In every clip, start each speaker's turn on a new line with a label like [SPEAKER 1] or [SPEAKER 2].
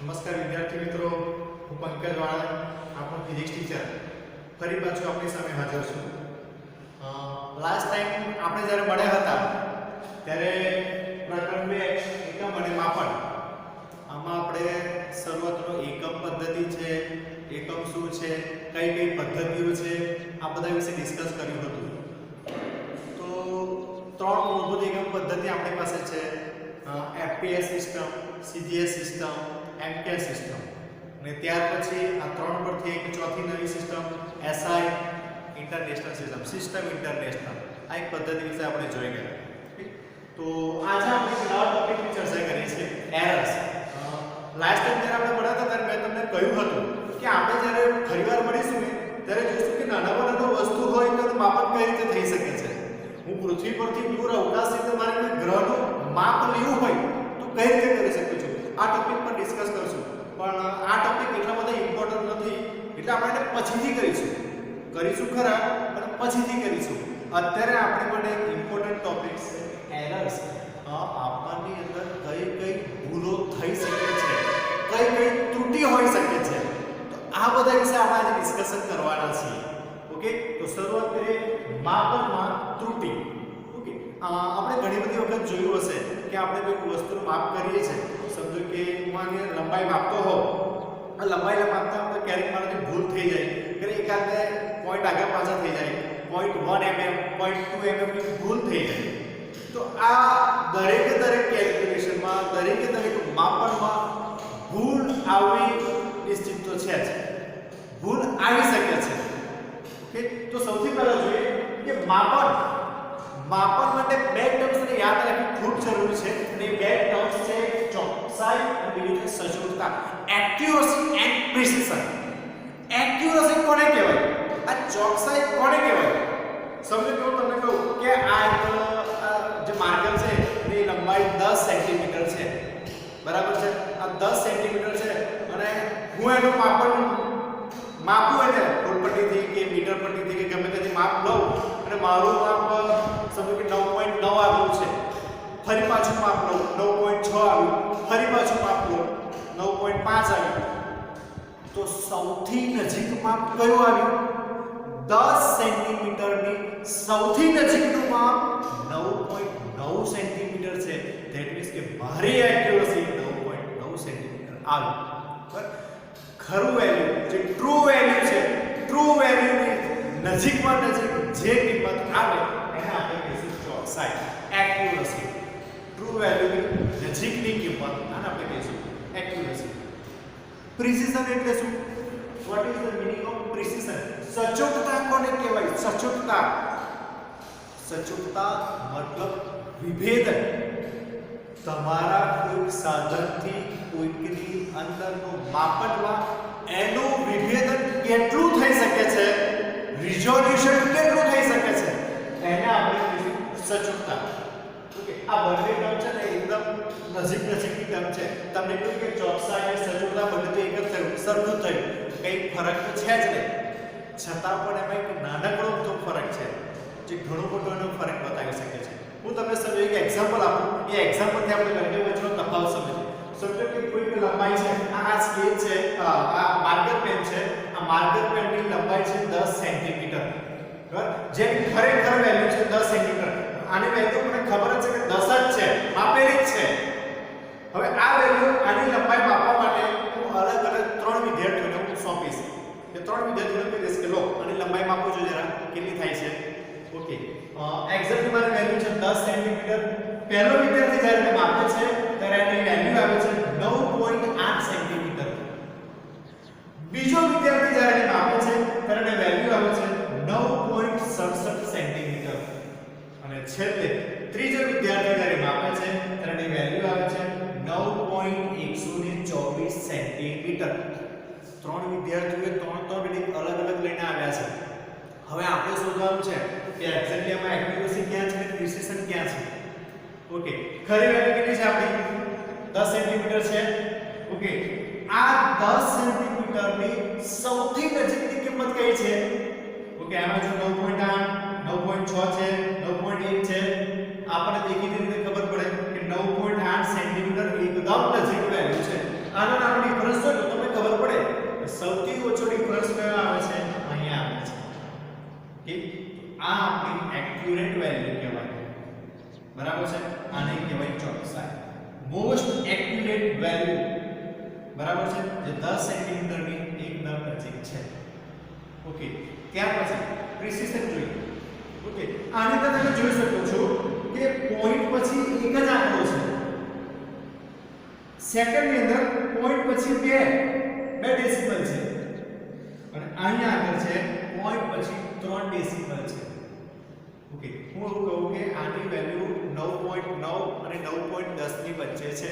[SPEAKER 1] નમસ્કાર વિદ્યાર્થી મિત્રો, હું પંકજ વાળા, આપણો ફિઝિક્સ ટીચર ફરી પાછું આપણી સામે હાજર છું. લાસ્ટ ટાઈમ આપણે જ્યારે મળ્યા હતા ત્યારે પ્રકરણ 2 એકમ અને માપન, આમાં આપણે શરૂઆતનો એકમ પદ્ધતિ છે, એકમ શું છે, કઈ કઈ પદ્ધતિઓ છે, આ બધા વિશે ડિસ્કસ કર્યું હતું. તો ત્રણ મૂળભૂત એકમ પદ્ધતિ આપણી પાસે છે: FPS system, CGS system, MKS system. અને ત્યાર પછી આ ત્રણ પરથી એક ચોથી નવી system SI international system international, આ એક પદ્ધતિ વિશે આપણે જોઈ ગયા. તો આજે આપણે એક નવા ટોપિકની ચર્ચા કરી છે, એરર્સ. લાસ્ટ ટાઈમ જ્યારે આપણે મળ્યા હતા ત્યારે મેં તમને કહ્યું હતું કે આપણે જ્યારે ફરીવાર મળીશું ને ત્યારે જોઈશું કે નાનામાં નાનો વસ્તુ હોય તો માપન કઈ રીતે થઈ શકે છે. હું પૃથ્વી પરથી દૂર અવકાશથી તમારે કોઈ ગ્રહનું માપ લેવું હોય તો કઈ રીતે કરી શકું છું, આ ટોપિક પર ડિસ્કસ કરશું. પણ આ ટોપિક એટલા બધા ઇમ્પોર્ટન્ટ નથી એટલે આપણે એને પછીથી કરીશું ખરા, પણ પછીથી કરીશું. અત્યારે આપણે માટે એક ઇમ્પોર્ટન્ટ ટોપિક છે એરર્સ. આપવાની અંદર કઈ કઈ ભૂલો થઈ શકે છે, કઈ કઈ ત્રુટિ હોઈ શકે છે, તો આ બધા વિશે આપણે આજે ડિસ્કશન કરવાના છીએ. ઓકે, તો શરૂઆત કરીએ માપનમાં ત્રુટિ. ઓકે, આપણે ઘણી બધી વખત જોયું હશે કે આપણે કોઈ વસ્તુનું માપ કરીએ છીએ. સમજો કે માની લંબાઈ માપતો હોવ, આ લંબાઈ માપતા આપણે ક્યારેક મારાથી ભૂલ થઈ જાય, કે એકાદ પોઈન્ટ આગળ પાછળ થઈ જાય, 0.1 mm 0.2 mm ની ભૂલ થઈ જાય. તો આ દરેક કેલ્ક્યુલેશનમાં, દરેક માપનમાં ભૂલ આવવી નિશ્ચિત તો છે જ, ભૂલ આવી શકે છે. ઓકે, તો સૌથી પહેલા જોઈએ કે માપન માટે બે ટર્મ્સને યાદ રાખવી ખૂબ જરૂરી છે. અને બે ટર્મ્સ છે ચોકસાઈ અને બીજું છે સચોટતા, એક્યુરસી એન્ડ પ્રિસિઝન. એક્યુરસી કોને કહેવાય, આ ચોકસાઈ કોને કહેવાય? સમજો કે હું તમને કહું કે આ જે માર્કર છે એની લંબાઈ 10 સેન્ટીમીટર છે, બરાબર છે? આ 10 સેન્ટીમીટર છે અને હું એનું માપું એને ફૂટપટ્ટીથી કે મીટર પટ્ટીથી કે ગમે ત્યાંથી માપ લઉં અને મારું માપ સમજો કે 9.9 આવ્યું છે, ફરી પાછું માપ લઉં 9.6 આવ્યું, ફરી પાછું માપ લઉં 9.5 આવ્યું, તો સૌથી નજીક માપ કયું આવ્યું? 10 સેન્ટીમીટરની સૌથી નજીકનું માપ 9.9 સેન્ટીમીટર છે. ધેટ મીન્સ કે મારી એક્યુરસી 9.9 સેન્ટીમીટર આવી. બરાબર? ખરું વેલ્યુ જે ટ્રુ વેલ્યુ છે, ટ્રુ વેલ્યુની નજીકમાં નજીક જે કિંમત આવે એને આપણે કહીશું ચોકસાઈ, એક્યુરસી. ટ્રુ વેલ્યુની નજીકની કિંમત આને આપણે કહીશું એક્યુરસી. પ્રિસિઝન એટલે શું? What is the meaning of precision? સચોટતા કોને કહેવાય? સચોટતા મતલબ વિભેદન. તમારા કોઈ સાધનથી કોઈકની અંદરનું માપનમાં એનું વિભેદન કેટલું થઈ શકે છે, રિઝોલ્યુશન કેટલું થઈ શકે છે, એને આપણે કહીશું સચોટતા. ઓકે, આ બંને ટર્મ છે ને એકદમ નજીકની ટર્મ છે. તમને કહ્યું કે ચોકસાઈ અને સચોટતા બંને તો એક જ થયું, સરખું થયું, કંઈ ફરક તો છે જ નહીં. છતાં પણ એમાં એક નાનકડો તો ફરક છે જે ઘણો મોટો એનો ફરક બતાવી શકે છે. હું તમને સમજો એક એક્ઝામ્પલ આપું, એ એક્ઝામ્પલથી આપણે બંને વચ્ચેનો તફાવત સમજીએ. સમજો કે કોઈક લંબાઈ છે, આ સ્કેલ છે, આ માર્કર પેન છે, આ માર્કર પેનની લંબાઈ છે 10 સેન્ટીમીટર, બરાબર? જેની ખરેખર વેલ્યુ છે 10 સેન્ટીમીટર. આની વેલ્યુ મને ખબર જ છે કે 10 જ છે, માપેલી જ છે. હવે આ વેલ્યુ, આની લંબાઈ માપવા માટે હું અલગ અલગ 3 વિદ્યાર્થીઓને હું સોંપીશ. એ 3 વિદ્યાર્થીઓને કહીશ કે લો આની લંબાઈ માપો જો જરા કેટલી થાય છે. ઓકે, એક્ઝેક્ટલી મારી વેલ્યુ છે 10 સેન્ટીમીટર. પહેલો વિદ્યાર્થી જ્યારે માપે છે ત્યારે એની વેલ્યુ આવે છે 9.8 સેન્ટીમીટર. બીજો વિદ્યાર્થી જ્યારે માપે છે ત્યારે એની વેલ્યુ આવે છે 9.67 સેન્ટીમીટર. અને છેલ્લે ત્રીજો વિદ્યાર્થી જ્યારે માપે છે ત્યારે એની વેલ્યુ આવે છે 9.124 સેન્ટીમીટર. 3 વિદ્યાર્થીઓએ ત્રણ રીડિંગ અલગ અલગ લઈને આવ્યા છે. હવે આપણે શોધવાનું છે કે એક્ઝેક્ટલી આમાં એક્યુરસી ક્યાં છે અને પ્રિસિઝન ક્યાં છે. ઓકે, ખરી વેલ્યુ કેટલી છે આપણી? 10 સેન્ટીમીટર છે. ઓકે, આ 10 સેન્ટીમીટરની સૌથી નજીકની કિંમત કઈ છે? ઓકે, આમાં જો 9.8, 9.6 છે, 9.1 છે, આપણને દેખીતી રીતે ખબર પડે કે 9.8 સેન્ટીમીટર એકદમ નજીક વેલ્યુ છે. આનો નાનો આને કહેવાય ચોકસાઈ. મોસ્ટ એક્યુરેટ વેલ્યુ, બરાબર છે, જે 10 સેન્ટીમીટર ની એકદમ નજીક છે. ઓકે, ત્યાર પછી પ્રિસિઝન જોઈએ. ઓકે, આની અંદર તમે જોઈ શકો છો કે પોઈન્ટ પછી એક જ આંકડો છે. સેકન્ડ ની અંદર પોઈન્ટ પછી બે ડેસિમલ છે અને અહીંયા આગળ છે પોઈન્ટ પછી 3 ડેસિમલ છે. ઓકે, હું એવું કહું કે આની વેલ્યુ 9.9 અને 9.10 ની વચ્ચે છે.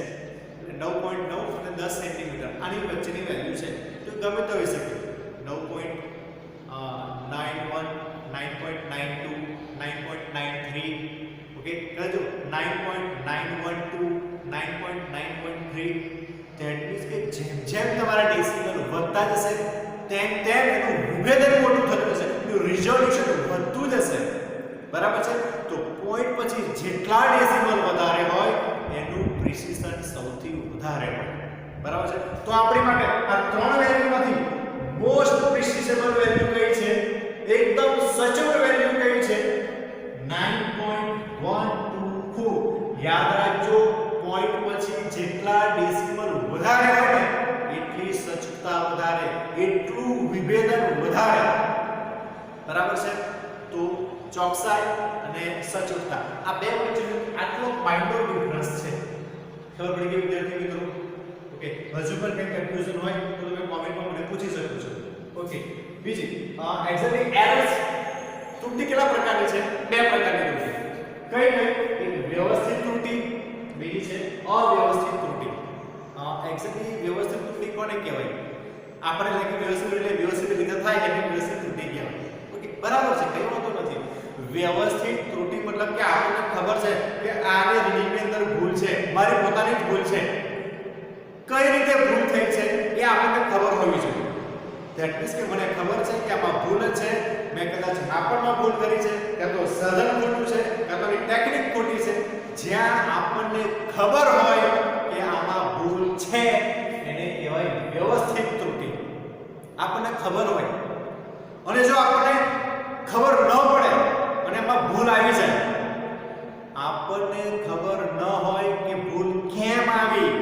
[SPEAKER 1] એટલે 9.9 અને 10 સેન્ટીમીટર આની વચ્ચેની વેલ્યુ છે. તો ગમે તે હોઈ શકે. 9.91 9.92 9.93. ઓકે, કહેજો 9.912 9.913. ધેટ મીન્સ કે જેમ તમારા ડેસિમલ વધતા જશે તેમ એનું વિભેદન મોટું થતું જશે, એનું રિઝોલ્યુશન વધતું જશે. બરાબર છે. તો પોઈન્ટ પછી જેટલા ડેસિમલ વધારે હોય એનું પ્રિસિઝન સૌથી વધારે હોય. બરાબર છે. તો આપણી માટે આ ત્રણ વેલ્યુમાંથી મોસ્ટ પ્રિસિઝેબલ વેલ્યુ કઈ છે, એકદમ સચોટ વેલ્યુ કઈ છે? 9.124. યાદ રાખજો, પોઈન્ટ પછી જેટલા ડેસિમલ વધારે હોય ને એટલી સચોટતા વધારે, એટલું વિભેદન વધારે. બરાબર છે. તો ચોકસાઈ અને સચોટતા આ બે વચ્ચેનો આટલો માઇનોર ડિફરન્સ છે. ખબર પડી ગઈ વિદ્યાર્થી મિત્રો? ઓકે, હજુ પણ કંઈ કન્ફ્યુઝન હોય તો તમે કોમેન્ટમાં મને પૂછી શકો છો. ઓકે, બીજી એક્ઝેક્ટલી એરર્સ. ત્રુટિ કેટલા પ્રકારની છે? બે પ્રકારની ત્રુટિ. કઈ એક વ્યવસ્થિત ત્રુટિ, બીજી છે અવ્યવસ્થિત ત્રુટિ. એક્ઝેક્ટલી વ્યવસ્થિત ત્રુટિ કોને કહેવાય? આપણે જે વ્યવસ્થિત રીતે થાય એને વ્યવસ્થિત ત્રુટિ કહેવાય. ઓકે, બરાબર છે, કઈ વાંધો નથી. વ્યવસ્થિત ત્રુટિ મતલબ કે આપણને ખબર છે કે આને રીડિંગની અંદર ભૂલ છે, મારી પોતાની જ ભૂલ છે. કઈ રીતે ભૂલ થઈ છે એ આપણને ખબર હોવી જોઈએ. ધેટ મીન્સ કે મને ખબર છે કે આમાં ભૂલ છે, મેં કદાચ માપનમાં ભૂલ કરી છે, કાં તો સાધન ખોટું છે, કાં તો ટેકનિક ખોટી છે. જ્યાં આપણને ખબર હોય કે આમાં ભૂલ છે એને કહેવાય વ્યવસ્થિત ત્રુટિ. આપણને ખબર હોય અને જો આપણને ખબર ન પડે અને એમાં ભૂલ આવી જાય, આપણને ખબર ન હોય કે ભૂલ કેમ આવી,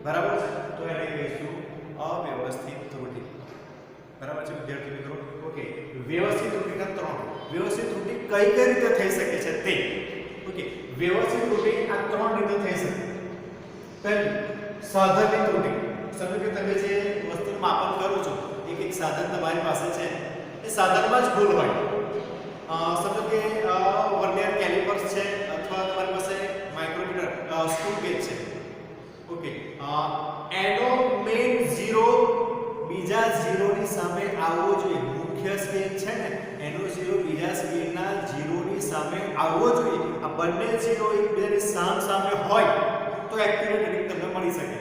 [SPEAKER 1] બરાબર છે, તો એને કહીશું અવ્યવસ્થિત ત્રુટિ. બરાબર છે વિદ્યાર્થી મિત્રો? ઓકે, વ્યવસ્થિત ત્રુટિના ત્રણ. વ્યવસ્થિત ત્રુટિ કઈ રીતે થઈ શકે છે તે. ઓકે, વ્યવસ્થિત ત્રુટિ આ ત્રણ રીતે થઈ શકે. પહેલી, સાધનની ત્રુટિ. સમજો કે તમે જે વસ્તુનું માપન કરો છો, એક સાધન તમારી પાસે છે, એ સાધનમાં જ ભૂલ હોય. સમજો કે વર્નિયર કેલિપર્સ છે અથવા તમારી પાસે માઇક્રોમીટર સ્ક્રૂ ગેજ છે. ઓકે, એનો મેઇન ઝીરો બીજા ઝીરોની સામે આવવો જોઈએ. મુખ્ય સ્કેલ છે ને એનો ઝીરો બીજા સ્કેલના ઝીરોની સામે આવવો જોઈએ. આ બંને ઝીરો એકબીજાની સામે હોય તો એક્યુરેટ રીડિંગ તમને મળી શકે.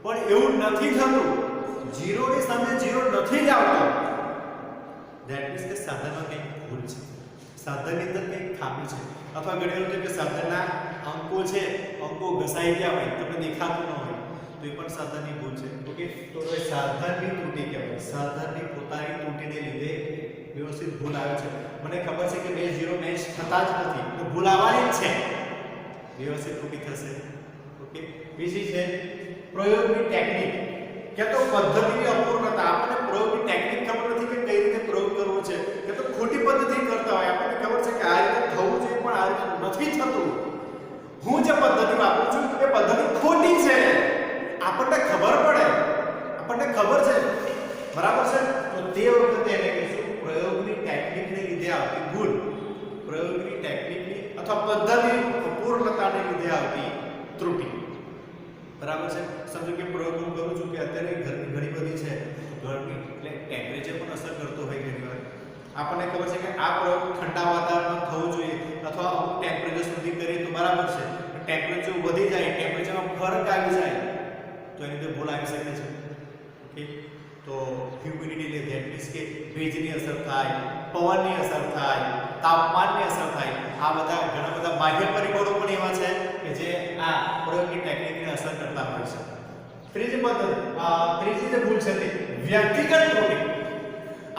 [SPEAKER 1] પણ એવું નથી થતું, ઝીરોની સામે ઝીરો નથી જ આવતો. ધેટ મીન્સ કે સાધનમાં કંઈક ભૂલ છે, સાધનની અંદર કંઈક ખામી છે, અથવા ઘણી વાર કે સાધનના અંકો છે, અંકો ઘસાઈ ગયા હોય, તમને દેખાતું ન હોય, તો એ પણ સાધનની ભૂલ છે. ઓકે, તો એ સાધનની ત્રુટિ કહેવાય. સાધનની પોતાની ત્રુટિને લીધે વ્યવસ્થિત ભૂલ આવે છે. મને ખબર છે કે બે ઝીરો મેચ થતા જ નથી, તો ભૂલ આવવાની જ છે, વ્યવસ્થિત ત્રુટિ થશે. ઓકે, બીજી છે પ્રયોગની ટેકનિક કે તો પદ્ધતિની અપૂર્ણતા. આપણને પ્રયોગની ટેકનિક ખબર નથી કે કઈ રીતે પ્રયોગ કરવો છે, કે તો ખોટી પદ્ધતિ કરતા હોય. આપણને ખબર છે કે આ રીતે થવું જોઈએ પણ આ રીતે નથી થતું. હું જે પદ્ધતિ વાપરું છું એ પદ્ધતિ ખોટી છે. આપણને ખબર પડે, આપણને ખબર છે, બરાબર છે, તો તે વખતે એને કહીશું પ્રયોગની ટેકનિકને લીધે આવતી ભૂલ. પ્રયોગની ટેકનિકની અથવા પદ્ધતિ અપૂર્ણતાને લીધે આવતી ત્રુટિ. બરાબર છે. સમજો કે પ્રયોગ હું કરું છું કે અત્યારે ગરમી ઘણી બધી છે, ગરમી એટલે ટેમ્પરેચર પણ અસર કરતો હોય ઘણી વાર. આપણને ખબર છે કે આ પ્રયોગ ઠંડા વાતાવરણમાં થવો જોઈએ અથવા અમુક ટેમ્પરેચર સુધી કરીએ તો બરાબર છે. ટેમ્પરેચર વધી જાય, ટેમ્પરેચરમાં ફરક આવી જાય તો એની અંદર ભૂલ આવી શકે છે. ઓકે, તો હ્યુમિડિટી ધેટ મીન્સ કે ભેજની અસર થાય, પવનની અસર થાય, તાપમાનની અસર થાય. આ બધા ઘણા બધા બાહ્ય પરિબળો પણ એવા છે કે જે આ પ્રયોગની ટેકનિકને અસર કરતા હોય છે. ત્રીજી જે ભૂલ છે તે વ્યક્તિગત ત્રુટિ.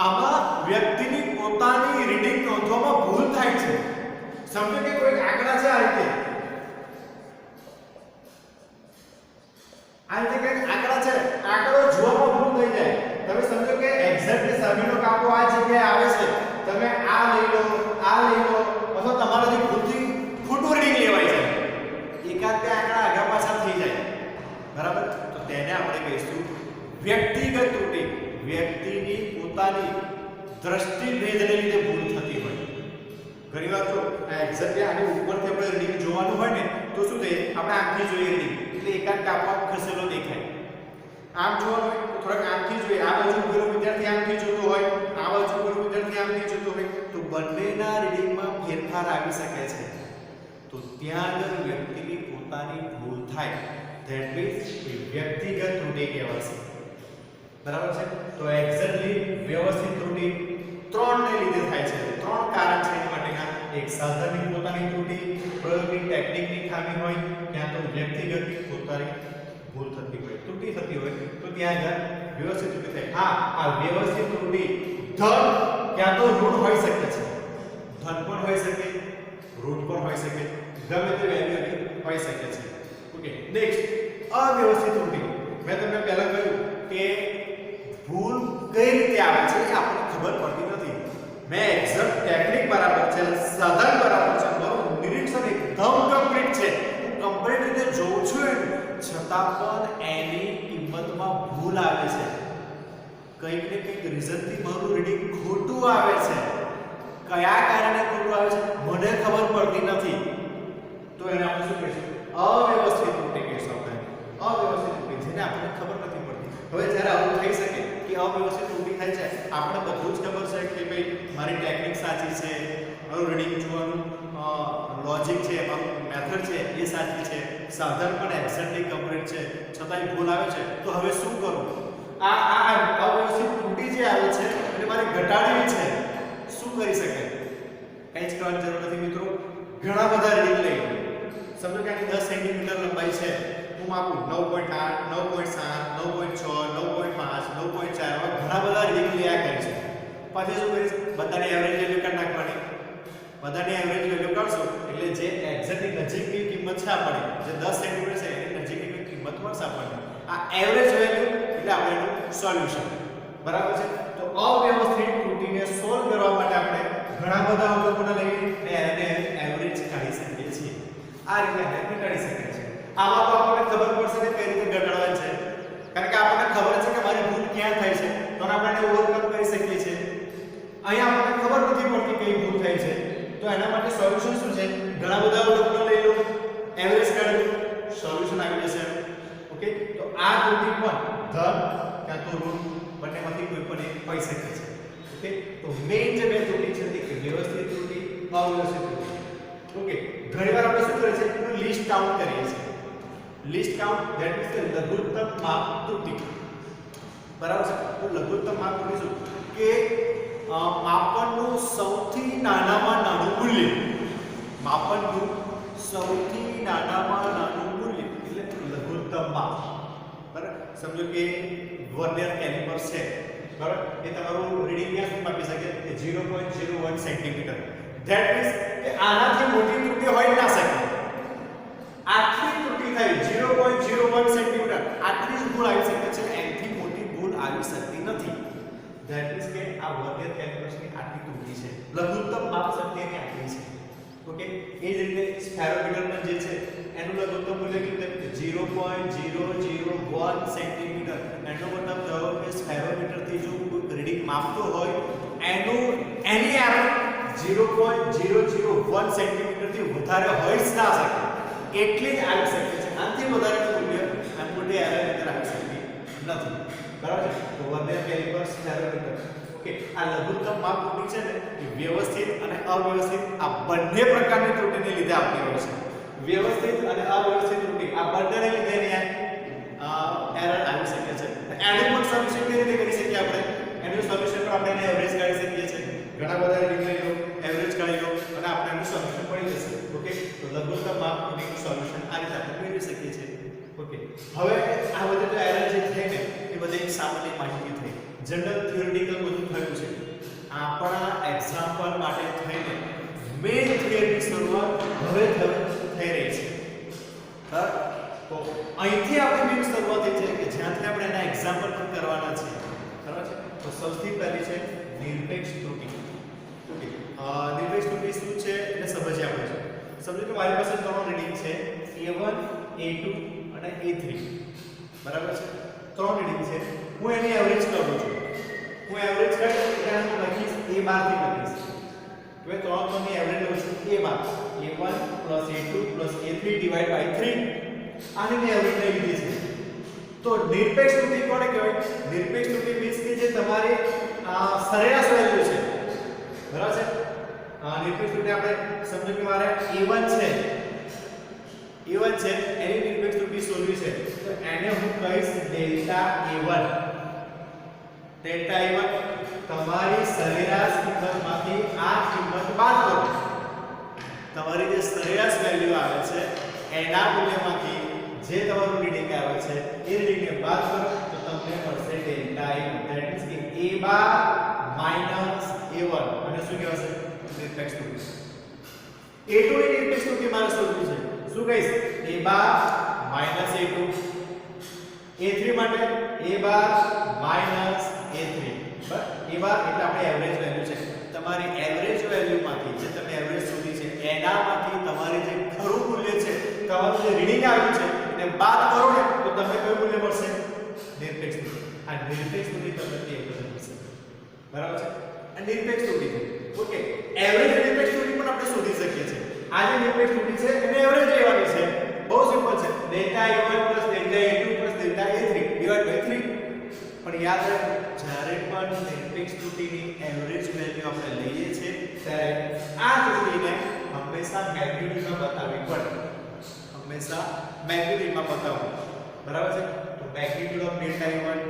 [SPEAKER 1] આમાં વ્યક્તિની પોતાની રીડિંગ નોંધવામાં ભૂલ થાય છે. સમજો કે કોઈ આંકડા છે આ રીતે કંઈક આંકડા છે, આંકડો જોવામાં ભૂલ થઈ જાય. તમે સમજો કે એક્ઝેક્ટલી સર્વેનો કાપો આ જગ્યાએ આવે છે, તમે આ લઈ લો અથવા તમારાથી ભૂલથી ખોટું રીડિંગ લેવાય છે, એકાદ બે આંકડા આગળ પાછળ થઈ જાય, બરાબર? તો તેને આપણે કહીશું વ્યક્તિગત ત્રુટિ. વ્યક્તિની પોતાની દ્રષ્ટિભેદને લીધે ભૂલ થતી હોય. ઘણીવાર તો એક્ઝેક્ટલી આની ઉપરથી આપણે રીડિંગ જોવાનું હોય ને તો શું થાય, આપણે આંખથી જોઈએ રીડિંગ એટલે એકાદ કાપો ખસેલો દેખાય. આમ જોવાનું હોય તો થોડાક આંખથી જોઈએ, આ બાજુ ઉભેલો વિદ્યાર્થી આંખથી જોતો હોય, આ બાજુ ઉભેલો વિદ્યાર્થી આંખથી જોતો હોય તો બંનેના રીડિંગમાં ફેરફાર આવી શકે છે. તો ત્યાં આગળ વ્યક્તિની પોતાની ભૂલ થાય, ધેટ મીન્સ વ્યક્તિગત ત્રુટિ કહેવાશે, બરાબર છે? તો એક્ઝેક્ટલી વ્યવસ્થિત ત્રુટિ ત્રણને લીધે થાય છે. ત્રણ કારણ છે એના માટેના. એક સાધનની પોતાની ત્રુટિ, પ્રયોગની ટેકનિકની ખામી હોય, ત્યાં તો વ્યક્તિગતની પોતાની ભૂલ થતી હોય, ત્રુટિ થતી હોય તો ત્યાં આગળ વ્યવસ્થિત ત્રુટિ થાય. હા, આ વ્યવસ્થિત ત્રુટિ ધન ક્યાં તો ઋણ હોઈ શકે છે, ધન પણ હોઈ શકે, ઋણ પણ હોઈ શકે, ગમે તે વેલ્યુ હોઈ શકે છે. ઓકે, નેક્સ્ટ અવ્યવસ્થિત ત્રુટિ. મેં તમને પહેલા કહ્યું કે ભૂલ કઈ રીતે આવે છે એ આપણને ખબર પડતી નથી. મેં એક્ઝેક્ટ ટેકનિક બરાબર છે, સાધન બરાબર છે, મારું નિરીક્ષણ એકદમ કમ્પ્લીટ છે, હું કમ્પ્લીટ રીતે જોઉં છું, છતાં પણ એની કિંમતમાં ભૂલ આવે છે. કંઈક ને કંઈક રીઝનથી મારું રીડિંગ ખોટું આવે છે. કયા કારણે ખોટું આવે છે મને ખબર પડતી નથી. તો એને આપણે શું કહીશું? અવ્યવસ્થિત ત્રુટિ કહીશું આપણે. અવ્યવસ્થિત ત્રુટિ જેને આપણને ખબર નથી પડતી. હવે જ્યારે આવું થઈ શકે કે અવ્યવસ્થિત ત્રુટિ થાય છે, આપણે બધું જ ખબર છે કે ભાઈ મારી ટેકનિક સાચી છે, મારું રીડિંગ જોવાનું લોજિક છે, મારું મેથડ છે એ સાચી છે, સાધન પણ એક્ઝેક્ટલી કમ્પ્લીટ છે, છતાંય ભૂલ આવે છે, તો હવે શું કરું? આ અવ્યવસ્થિત ત્રુટિ જે આવે છે એને મારે ઘટાડવી છે. શું કરી શકાય? કંઈ જ કરવાની જરૂર નથી મિત્રો. ઘણા બધા રીડિંગ લઈ લો. સમજો કે આની 10 સેન્ટીમીટર લંબાઈ છે, હું માપું 9.8, 9.7, 9.6, 9.5, 9.4, ઘણા બધા રીડિંગ લયા કરે છે. પછી શું કરીશ? બધાની એવરેજ વેલ્યુ કાઢી નાખવાની. બધાની એવરેજ વેલ્યુ કાઢશો એટલે જે એક્ઝેક્ટલી નજીકની કિંમત છે આપણી, જે 10 સેન્ટીમીટર છે એની નજીકની કિંમત મળશે આપણને. આ એવરેજ વેલ્યુ એટલે આપણે એનું સોલ્યુશન, બરાબર છે? તો અવ્યવસ્થિત ત્રુટિને સોલ્વ કરવા માટે આપણે ઘણા બધા અવલોકનો લઈને એને એવરેજ કાઢી શકીએ છીએ. આ રીતે આપણે ઘટાડી શકીએ છીએ. આમાં તો આપણને ખબર પડશે કે કઈ રીતે ઘટાડવાનું છે, કારણ કે આપણને ખબર છે કે મારી ભૂલ ક્યાં થાય છે, તો આપણે ઓવરકમ કરી શકીએ છીએ. અહીંયા આપણને ખબર નથી પડતી કઈ ભૂલ થાય છે, તો એના માટે સોલ્યુશન શું છે? ઘણા બધા અવલોકનો લઈ લો, એવરેજ કાઢો, સોલ્યુશન આવી જશે. ઓકે, તો આ ત્રુટિ પણ ધન ક્યાં તો ઋણ બંનેમાંથી કોઈ પણ એક હોઈ શકે છે. ઓકે, તો મેઇન જે બે ત્રુટિ છે તે વ્યવસ્થિત ત્રુટિ, અવ્યવસ્થિત ત્રુટિ. ઓકે, ઘણીવાર આપણે શું કરીએ છીએ? એનું લિસ્ટ કાઉન્ટ કરીએ છીએ. લિસ્ટ કાઉન્ટ ધેટ મીન્સ કે લઘુત્તમ માપ ત્રુટિ, બરાબર છે? તો લઘુત્તમ માપ ત્રુટિ શું કે માપનનું સૌથી નાનામાં નાનું મૂલ્ય, માપનનું સૌથી નાનામાં નાનું મૂલ્ય એટલે લઘુત્તમ માપ. બરાબર? સમજો કે વર્નિયર કેલિપર છે, બરાબર? એ તમારું રીડિંગ ક્યાં સુધી માપી શકે? કે 0.01 સેન્ટીમીટર. ધેટ મીન્સ કે આનાથી મોટી ત્રુટિ હોઈ ના શકે. આટલી ત્રુટિ થઈ 0.01 સેન્ટીમીટર, આટલી જ ભૂલ આવી શકે છે, એનાથી મોટી ભૂલ આવી શકતી નથી. ધેટ મીન્સ કે આ વર્નિયર કેલિપર્સની આટલી ત્રુટિ છે, લઘુત્તમ માપ શક્તિ એની આટલી છે. ઓકે, એ જ રીતે સ્ફેરોમીટર પણ જે છે એનું લઘુત્તમ મૂલ્ય કેટલું છે? 0.001 સેન્ટીમીટર. એનો મતલબ થયો કે સ્ફેરોમીટરથી જો કોઈ રીડિંગ માપતો હોય એની એરર 0.001 સેન્ટીમીટરથી વધારે હોઈ જ ના શકે, એટલી જ આવી શકે છે. આનાથી વધારે મૂલ્ય આ મોટી એરર અંદર આવી શકતી નથી, બરાબર છે? તો વર્નિયર કેલિપર, સ્ફેરોમીટર. ઓકે, આ લઘુત્તમ માપ ત્રુટિ છે ને એ વ્યવસ્થિત અને અવ્યવસ્થિત આ બંને પ્રકારની ત્રુટિને લીધે આવતી હોય છે. વ્યવસ્થિત અને અવ્યવસ્થિત ત્રુટિ આ બંનેને લીધે એરર આવી શકે છે. એનું પણ સોલ્યુશન કેવી રીતે કરી શકીએ આપણે? એનું સોલ્યુશન પર આપણે એવરેજ કાઢી શકીએ છીએ. ઘણા બધા રીડિંગ લઈ લો, એવરેજ કાઢી લો અને આપણે એનું સોલ્યુશન મળી જશે. ઓકે, તો લઘુત્તમ માપ ત્રુટિનું સોલ્યુશન આ રીતે આપણે મેળવી શકીએ છીએ. ઓકે, હવે આ બધી તો એરર જે થઈ ને એ બધી એક સામાન્ય માહિતી થઈ, જનરલ થિયોરિટિકલ બધું થયું છે. આપણા એક્ઝામ્પલ માટે થઈને મેઇન થિયરીની શરૂઆત હવે થઈ રહી છે. તો અહીંથી આપણે મેઇન શરૂઆત એ છે કે જ્યાંથી આપણે એના એક્ઝામ્પલ પણ કરવાના છે. બરાબર છે. તો સૌથી પહેલી છે નિરપેક્ષ ત્રુટિ. નિરપેક્ષ ત્રુટિ શું છે એટલે સમજીએ આપણે. સમજો કે મારી પાસે ત્રણ રીડિંગ છે A1 A2 અને A3. બરાબર છે. ત્રણ રીડિંગ છે. હું એની એવરેજ કરું છું. હું એવરેજ કરીશ એટલે હું લખીશ A બાર થી લખીશ. હવે ત્રણની એવરેજ લઉં છું A bar. A1 A2 A3 divide by 3. આની મેં એવરેજ લઈ લીધી છે. તો નિરપેક્ષ ત્રુટિ કોને કહેવાય? નિરપેક્ષ ત્રુટિ મીન્સ કે જે તમારી સરેરાશ વેલ્યુ છે. બરાબર છે. નિરપેક્ષ ત્રુટિ આપણે સમજો કે મારે A1 છે એની નિરપેક્ષ ત્રુટિ શોધવી છે. તો એને હું કહીશ ડેલ્ટા A1. ડેલ્ટા A1 તમારી સરેરાશ કિંમતમાંથી આ કિંમત બાદ કરો. તમારી જે સરેરાશ વેલ્યુ આવે છે એના મૂલ્યમાંથી જે તમારું રીડિંગ આવે છે એ રીડિંગને બાદ કરો તો તમને મળશે ડેલ્ટા A1. ધેટ મીન્સ કે A બાર માઈનસ A1 અને શું કહેવાશે? નિરપેક્ષ ત્રુટિ. A2 ની નિરપેક્ષ ત્રુટિ મારે શોધવી છે. શું કહીશ? A bar minus A2. A3 માટે A બાર માઈનસ A3. બરાબર? A બાર એટલે આપણે એવરેજ વેલ્યુ છે. તમારી એવરેજ વેલ્યુમાંથી જે તમે એવરેજ શોધી છે એનામાંથી તમારે જે ખરું મૂલ્ય છે, તમારું જે રીડિંગ આવ્યું છે એને બાદ કરો ને તો તમને કયું મૂલ્ય મળશે? નિરપેક્ષ ત્રુટિ. આ નિરપેક્ષ ત્રુટિ તમને તે મળશે. બરાબર છે. આ નિરપેક્ષ ત્રુટિ છે. ઓકે. એવરેજ નિરપેક્ષ ત્રુટિ પણ આપણે શોધી શકીએ છીએ. આ જે નિરપેક્ષ ત્રુટિ છે એને એવરેજ લેવાની છે. બહુ સિમ્પલ છે. Delta A1 delta A2 delta A3 divide by 3. પણ યાદ રાખો જ્યારે પણ નિરપેક્ષ ત્રુટિની એવરેજ વેલ્યુ આપણે લઈએ છીએ ત્યારે આ ત્રુટિને હંમેશા મેગ્નીટ્યુડમાં બતાવવી પડે. હંમેશા મેગ્નીટ્યુડમાં બતાવવું. બરાબર છે. તો magnitude of delta A1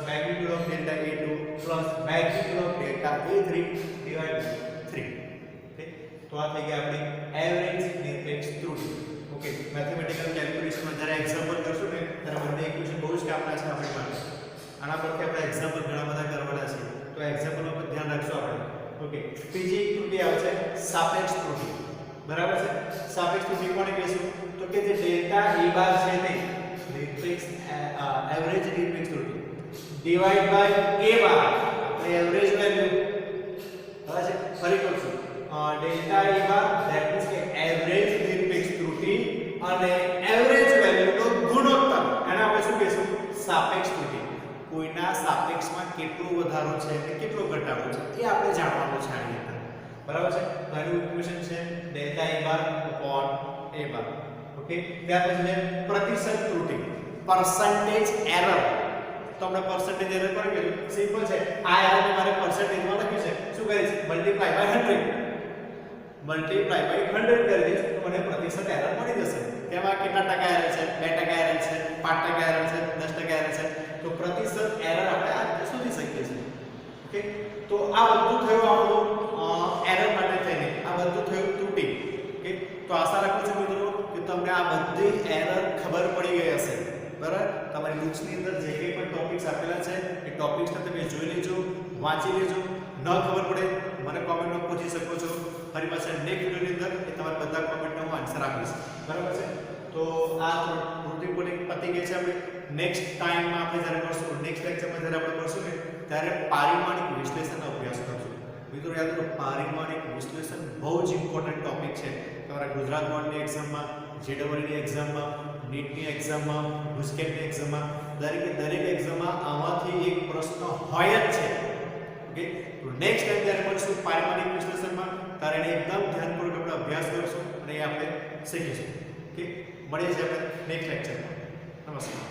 [SPEAKER 1] magnitude of delta A2 magnitude of delta A3 divide by 3. Okay. તો આ થઈ ગયા આપણી એવરેજ નિરપેક્ષ ત્રુટિ. ઓકે. મેથેમેટિકલ કેલ્ક્યુલેશનમાં જ્યારે એક્ઝામ્પલ કરશું ને ત્યારે બંને ઇક્વેશન બહુ જ કામના છે આપણી માટે. આના પરથી આપણે એક્ઝામ્પલ ઘણા બધા કરવાના છે. તો એક્ઝામ્પલ પર ધ્યાન રાખજો આપણે. ઓકે. બીજી ત્રુટિ આવે છે સાપેક્ષ ત્રુટિ. બરાબર છે. સાપેક્ષ ત્રુટિ કોને કહીશું? તો કે જે ડેલ્ટા A બાર છે તે નિરપેક્ષ એવરેજ નિરપેક્ષ ત્રુટિ ડિવાઇડ બાય A બાર આપણે એવરેજ વેલ્યુ. બરાબર છે. ફરી કરશું. Delta A bar that means કે એવરેજ નિરપેક્ષ ત્રુટિ અને એવરેજ વેલ્યુનો ગુણોત્તર એને આપણે શું કહીશું? સાપેક્ષ ત્રુટિ. કોઈના સાપેક્ષમાં કેટલો વધારો છે કે કેટલો ઘટાડો છે એ આપણે જાણવાનું છે આની અંદર. બરાબર છે. પહેલું ઇક્વેશન છે delta A bar upon A bar. Okay. ત્યાર પછી છે પ્રતિશત ત્રુટિ, પર્સન્ટેજ એરર. તો આપણે પર્સન્ટેજ એરર કોને કહીશું? સિમ્પલ છે. આ એરરને મારે પર્સન્ટેજમાં લખ્યું છે. શું કરીશ? Multiply by 100. મલ્ટીપ્લાય બાય 100 કરી દઈશ તો મને પ્રતિશત એરર મળી જશે. તેમાં કેટલા ટકા એરર છે? 2% એરર છે, 5% એરર છે, 10% એરર છે. તો પ્રતિશત એરર આપણે આ રીતે શોધી શકીએ છીએ. ઓકે. તો આ બધું થયું આપણું એરર માટે થઈને. આ બધું થયું ત્રુટિ. ઓકે. તો આશા રાખું છું મિત્રો કે તમને આ બધી એરર ખબર પડી ગઈ હશે. બરાબર. તમારી બુક્સની અંદર જે કંઈ પણ ટોપિક્સ આપેલા છે એ ટોપિક્સને તમે જોઈ લેજો, વાંચી લેજો. ન ખબર પડે મને કોમેન્ટમાં પૂછી શકો છો. ફરી પાછા નેક્સ્ટ વિડિયોની અંદર એ તમારા બધા કોમેન્ટનો હું આન્સર આપીશ. બરાબર છે. તો આ ત્રુટિ પતી ગઈ છે. આપણે નેક્સ્ટ ટાઈમમાં આપણે જ્યારે કરશું, નેક્સ્ટ લેક્ચરમાં જ્યારે આપણે કરશું ને ત્યારે પારિમાણિક વિશ્લેષણનો અભ્યાસ કરશું. મિત્રો યાદ રાખો પારિમાણિક વિશ્લેષણ બહુ જ ઇમ્પોર્ટન્ટ ટોપિક છે. તમારા ગુજરાત બોર્ડની એક્ઝામમાં, જેડબલઈની એક્ઝામમાં, નીટની એક્ઝામમાં, ગુસ્કેટની એક્ઝામમાં, દરેક એક્ઝામમાં આમાંથી એક પ્રશ્ન હોય જ છે. ઓકે. તો નેક્સ્ટ ટાઈમ જ્યારે મળશું પારિમાણિક વિશ્લેષણમાં ત્યારે એને એકદમ ધ્યાનપૂર્વક આપણે અભ્યાસ કરશું અને એ આપણે શીખીશું. ઓકે. મળીએ છીએ આપણે નેક્સ્ટ લેક્ચરમાં. નમસ્કાર.